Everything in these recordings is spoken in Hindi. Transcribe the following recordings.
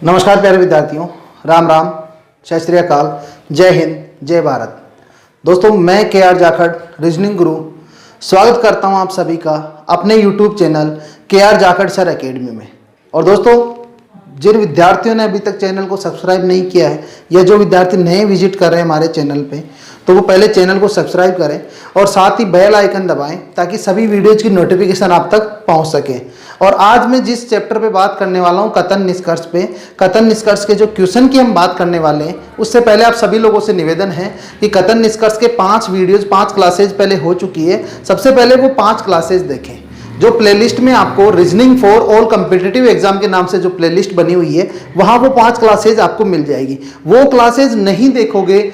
नमस्कार प्यारे विद्यार्थियों, राम राम, सत श्री अकाल, जय हिंद, जय भारत। दोस्तों, मैं के.आर. जाखड़, रीजनिंग गुरु, स्वागत करता हूं आप सभी का अपने YouTube channel KR. Jakhar sir academy में। और दोस्तों, जिन विद्यार्थियों ने अभी तक चैनल को सब्सक्राइब नहीं किया है या जो विद्यार्थी नए विजिट कर रहे हैं हमारे चैनल पे, तो वो पहले चैनल को सब्सक्राइब करें और साथ ही बेल आइकन दबाएं ताकि सभी वीडियोज की नोटिफिकेशन आप तक पहुंच सके। और आज मैं जिस चैप्टर पे बात करने वाला हूं, कथन निष्कर्ष पे, कथन निष्कर्ष के जो क्वेश्चन की हम बात करने वाले हैं, उससे पहले आप सभी लोगों से निवेदन है कि कथन निष्कर्ष के 5 वीडियोज 5 क्लासेज पहले हो चुकी है। सबसे पहले वो 5 क्लासेज देखें। जो प्लेलिस्ट में आपको reasoning for all competitive exam के नाम से जो प्लेलिस्ट बनी हुई है, वहां वो 5 क्लासेज आपको मिल जाएगी। वो क्लासेज नहीं देखोगे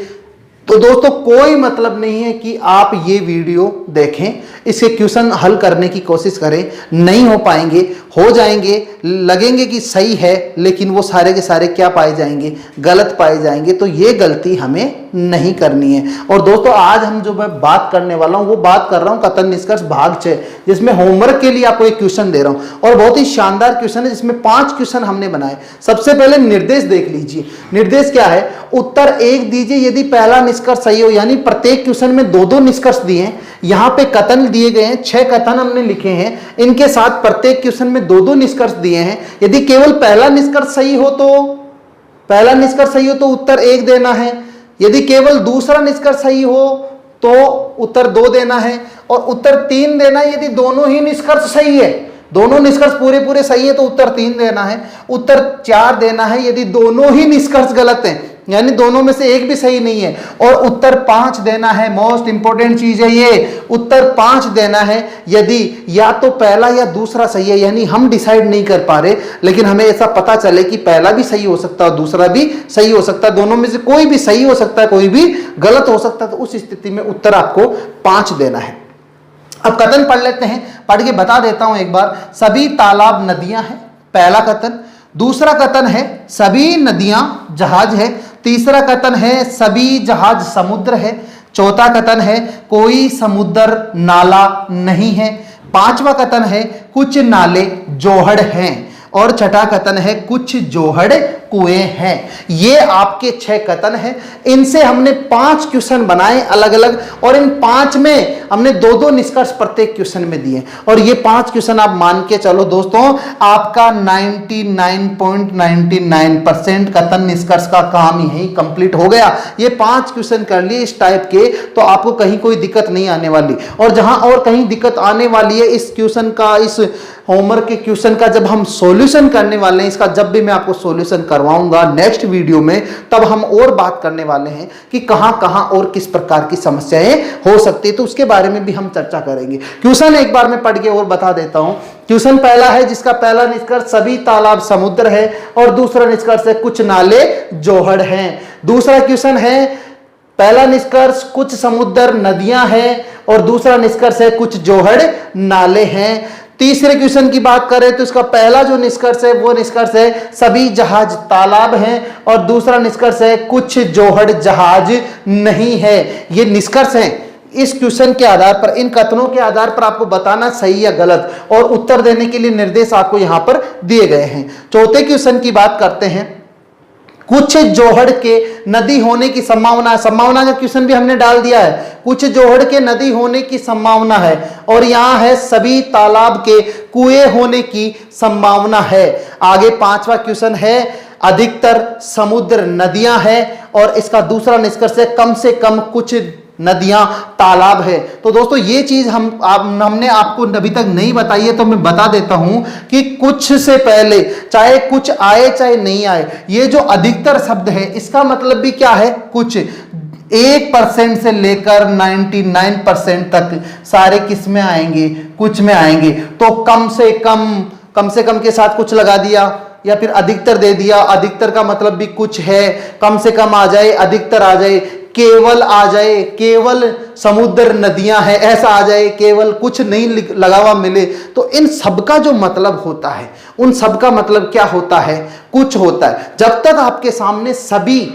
तो दोस्तों कोई मतलब नहीं है कि आप ये वीडियो देखें, इसके क्वेश्चन हल करने की कोशिश करें, नहीं हो पाएंगे, हो जाएंगे, लगेंगे कि सही है, लेकिन वो सारे के सारे क्या पाए जाएंगे, गलत पाए जाएंगे। तो ये गलती हमें नहीं करनी है। और दोस्तों, आज हम जो मैं बात करने वाला हूं वो बात कर रहा हूं कथन निष्कर्ष भाग 6, जिसमें होमवर्क के लिए आपको एक क्वेश्चन दे रहा हूं और बहुत ही शानदार क्वेश्चन है, जिसमें 5 क्वेश्चन हमने बनाए। सबसे पहले निर्देश देख लीजिए। निर्देश क्या है? उत्तर 1 दीजिए यदि पहला निष्कर्ष सही हो, यानी प्रत्येक क्वेश्चन में 2-2 निष्कर्ष दिए हैं। यहां पे कथन दिए गए हैं, 6 कथन हमने लिखे हैं, इनके साथ प्रत्येक क्वेश्चन में 2-2 निष्कर्ष दिए हैं। यदि केवल पहला निष्कर्ष सही हो तो उत्तर 1 देना है। यदि केवल दूसरा निष्कर्ष सही हो तो उत्तर 2 देना है और उत्तर 3 देना है यदि दोनों ही निष्कर्ष सही है। दोनों निष्कर्ष पूरे सही है तो उत्तर 3 देना है। उत्तर 4 देना है यदि दोनों ही निष्कर्ष गलत हैं, यानी दोनों में से एक भी सही नहीं है। और उत्तर 5 देना है, मोस्ट इंपॉर्टेंट चीज है ये, उत्तर 5 देना है यदि या तो पहला या दूसरा सही है, यानी हम डिसाइड नहीं कर पा रहे, लेकिन हमें ऐसा पता चले कि पहला भी सही हो सकता है और दूसरा भी सही हो सकता है, दोनों में से कोई भी सही हो सकता है, कोई भी गलत हो सकता है। तो उस स्थिति में उत्तर आपको 5 देना है। अब कथन पढ़ लेते हैं, पढ़ के बता देता हूं एक बार। सभी तालाब नदियां हैं, पहला कथन। दूसरा कथन है सभी नदियां जहाज है। तीसरा कथन है सभी जहाज समुद्र है। चौथा कथन है कोई समुद्र नाला नहीं है। पांचवा कथन है कुछ नाले जोहड़ हैं। और छठा कथन है कुछ जोहड़ कुएं हैं। ये आपके 6 कथन हैं। इनसे हमने 5 क्वेश्चन बनाए अलग अलग, और इन 5 में हमने 2-2 निष्कर्ष प्रत्येक क्वेश्चन में दिए। और ये 5 क्वेश्चन आप मान के चलो दोस्तों, आपका 99.99% कथन निष्कर्ष का काम यही कंप्लीट हो गया। ये 5 क्वेश्चन कर लिए इस टाइप के, तो आपको कहीं कोई दिक्कत नहीं आने वाली। और जहां और कहीं दिक्कत आने वाली है इस क्वेश्चन का, इस होमवर्क के क्वेश्चन का, जब हम सॉल्यूशन करने वाले हैं इसका, जब भी मैं आपको सॉल्यूशन करवाऊंगा नेक्स्ट वीडियो में, तब हम और बात करने वाले हैं कि कहां कहां और किस प्रकार की समस्याएं हो सकती है, तो उसके बारे में भी हम चर्चा करेंगे। क्वेश्चन एक बार मैं पढ़ के और बता देता हूं। क्वेश्चन पहला है जिसका पहला निष्कर्ष सभी तालाब समुद्र है और दूसरा निष्कर्ष है कुछ नाले जोहड़ हैं। दूसरा क्वेश्चन है पहला निष्कर्ष कुछ समुद्र नदियां हैं और दूसरा निष्कर्ष है कुछ जोहड़ नाले हैं। तीसरे क्वेश्चन की बात करें तो इसका पहला जो निष्कर्ष है वो निष्कर्ष है सभी जहाज तालाब हैं और दूसरा निष्कर्ष है कुछ जोहड़ जहाज नहीं है। ये निष्कर्ष हैं। इस क्वेश्चन के आधार पर, इन कथनों के आधार पर आपको बताना सही या गलत, और उत्तर देने के लिए निर्देश आपको यहां पर दिए गए हैं। चौथे क्वेश्चन की बात करते हैं। कुछ जोहड़ के नदी होने की संभावना है। संभावना का क्वेश्चन भी हमने डाल दिया है। कुछ जोहड़ के नदी होने की संभावना है, और यहां है सभी तालाब के कुएं होने की संभावना है। आगे 5वां क्वेश्चन है अधिकतर समुद्र नदियां हैं और इसका दूसरा निष्कर्ष है कम से कम कुछ नदियां तालाब है। तो दोस्तों, ये चीज हमने आपको अभी तक नहीं बताई है, तो मैं बता देता हूं कि कुछ से पहले चाहे कुछ आए चाहे नहीं आए, ये जो अधिकतर शब्द है इसका मतलब भी क्या है? कुछ। 1% से लेकर 99% तक सारे किस में आएंगे? कुछ में आएंगे। तो कम से कम के साथ कुछ लगा दिया या फिर अधिकतर दे दिया। अधिकतर का मतलब भी कुछ है, कम से कम आ जाए, अधिकतर आ जाए, केवल आ जाए, केवल समुद्र नदियां हैं ऐसा आ जाए, केवल कुछ नहीं लगा हुआ मिले। तो इन सब का जो मतलब होता है, उन सब का मतलब क्या होता है? कुछ होता है। जब तक आपके सामने सभी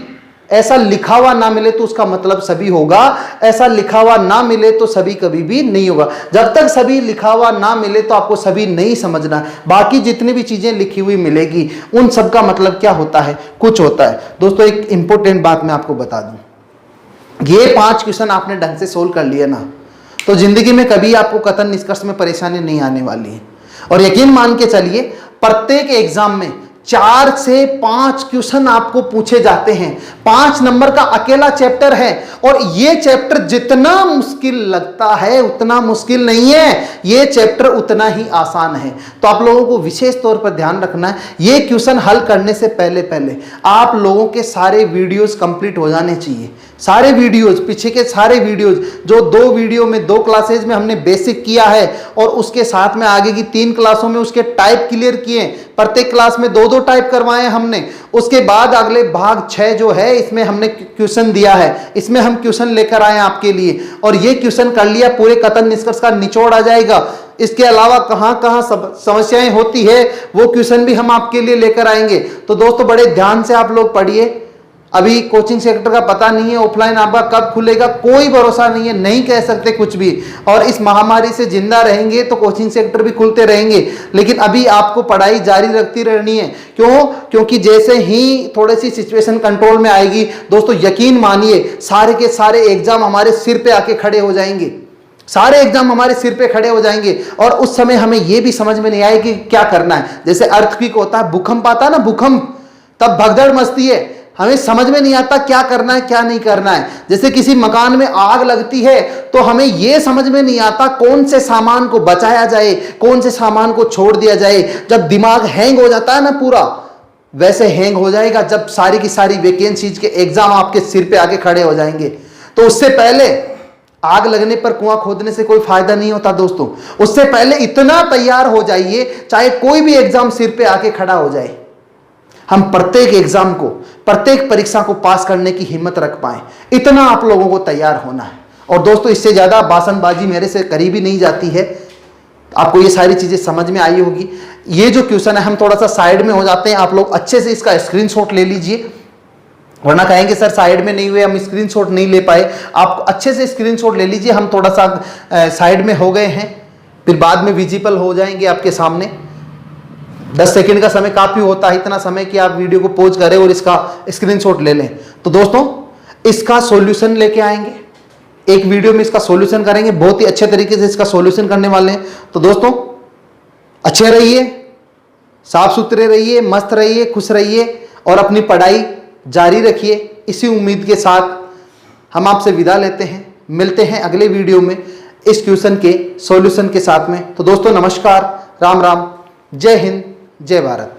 ऐसा लिखा हुआ ना मिले तो उसका मतलब सभी होगा, ऐसा लिखा हुआ ना मिले तो सभी कभी भी नहीं होगा। जब तक सभी लिखा हुआ ना मिले तो आपको सभी नहीं समझना। बाकी जितनी भी चीजें लिखी हुई मिलेगी उन सब का मतलब क्या होता है, कुछ होता है। दोस्तों एक इंपॉर्टेंट बात मैं आपको बता दूं, ये 5 क्वेश्चन आपने ढंग से सोल्व कर लिए ना तो जिंदगी में कभी आपको कथन निष्कर्ष में परेशानी नहीं आने वाली है। और यकीन मान के चलिए प्रत्येक एग्जाम में 4 से 5 क्वेश्चन आपको पूछे जाते हैं। 5 नंबर का अकेला चैप्टर है और ये चैप्टर जितना मुश्किल लगता है उतना मुश्किल नहीं है, ये चैप्टर उतना ही आसान है। तो आप लोगों को विशेष तौर पर ध्यान रखना है, ये क्वेश्चन हल करने से पहले आप लोगों के सारे वीडियोस कंप्लीट हो जाने चाहिए। सारे वीडियोस, पीछे के सारे वीडियोस, जो 2 वीडियो में 2 क्लासेज में हमने बेसिक किया है और उसके साथ में आगे की 3 क्लासों में उसके टाइप क्लियर किए। प्रत्येक क्लास में 2-2 टाइप करवाए हमने। उसके बाद अगले भाग 6 जो है इसमें हमने क्वेश्चन दिया है, इसमें हम क्वेश्चन लेकर आए आपके लिए और ये क्वेश्चन कर लिया पूरे कथन निष्कर्ष का निचोड़ आ जाएगा। इसके अलावा कहां कहां समस्याएं होती है वो क्वेश्चन भी हम आपके लिए लेकर आएंगे। तो दोस्तों बड़े ध्यान से आप लोग पढ़िए। अभी कोचिंग सेक्टर का पता नहीं है, ऑफलाइन आपका कब खुलेगा कोई भरोसा नहीं है, नहीं कह सकते कुछ भी। और इस महामारी से जिंदा रहेंगे तो कोचिंग सेक्टर भी खुलते रहेंगे, लेकिन अभी आपको पढ़ाई जारी रखती रहनी है। क्यों? क्योंकि जैसे ही थोड़ी सी सिचुएशन कंट्रोल में आएगी दोस्तों यकीन मानिए सारे के सारे एग्जाम हमारे सिर पे आके खड़े हो जाएंगे। सारे एग्जाम हमारे सिर पे खड़े हो जाएंगे और उस समय हमें यह भी समझ में नहीं आएगी कि क्या करना है। जैसे अर्थक्वेक होता है, भूकंप आता है ना, भूकंप, तब भगदड़ मचती है, हमें समझ में नहीं आता क्या करना है क्या नहीं करना है। जैसे किसी मकान में आग लगती है तो हमें यह समझ में नहीं आता कौन से सामान को बचाया जाए, कौन से सामान को छोड़ दिया जाए। जब दिमाग हैंग हो जाता है ना पूरा, वैसे हैंग हो जाएगा जब सारी की सारी वैकेंसीज के एग्जाम आपके सिर पे आके खड़े हो जाएंगे। तो उससे पहले आग लगने पर कुआं खोदने से कोई फायदा नहीं होता दोस्तों। उससे पहले इतना तैयार हो जाइए चाहे कोई भी एग्जाम सिर पे आके खड़ा हो जाए, हम प्रत्येक एग्जाम को, प्रत्येक परीक्षा को पास करने की हिम्मत रख पाए, इतना आप लोगों को तैयार होना है। और दोस्तों इससे ज्यादा भाषणबाजी मेरे से करीबी नहीं जाती है। आपको ये सारी चीजें समझ में आई होगी। ये जो क्वेश्चन है हम थोड़ा सा साइड में हो जाते हैं, आप लोग अच्छे से इसका स्क्रीनशॉट ले लीजिए, वरना कहेंगे सर साइड में नहीं हुए, हम स्क्रीनशॉट नहीं ले पाए। आप अच्छे से स्क्रीनशॉट ले लीजिए, हम थोड़ा सा साइड में हो गए हैं, फिर बाद में विजिबल हो जाएंगे आपके सामने। 10 सेकंड का समय काफी होता है, इतना समय कि आप वीडियो को पॉज करें और इसका स्क्रीनशॉट ले लें। तो दोस्तों इसका सॉल्यूशन लेके आएंगे, एक वीडियो में इसका सॉल्यूशन करेंगे, बहुत ही अच्छे तरीके से इसका सॉल्यूशन करने वाले हैं। तो दोस्तों अच्छे रहिए, साफ सुथरे रहिए, मस्त रहिए, खुश रहिए और अपनी पढ़ाई जारी रखिए। इसी उम्मीद के साथ हम आपसे विदा लेते हैं, मिलते हैं अगले वीडियो में इस क्वेश्चन के सॉल्यूशन के साथ में। तो दोस्तों नमस्कार, राम राम, जय हिंद, जय भारत।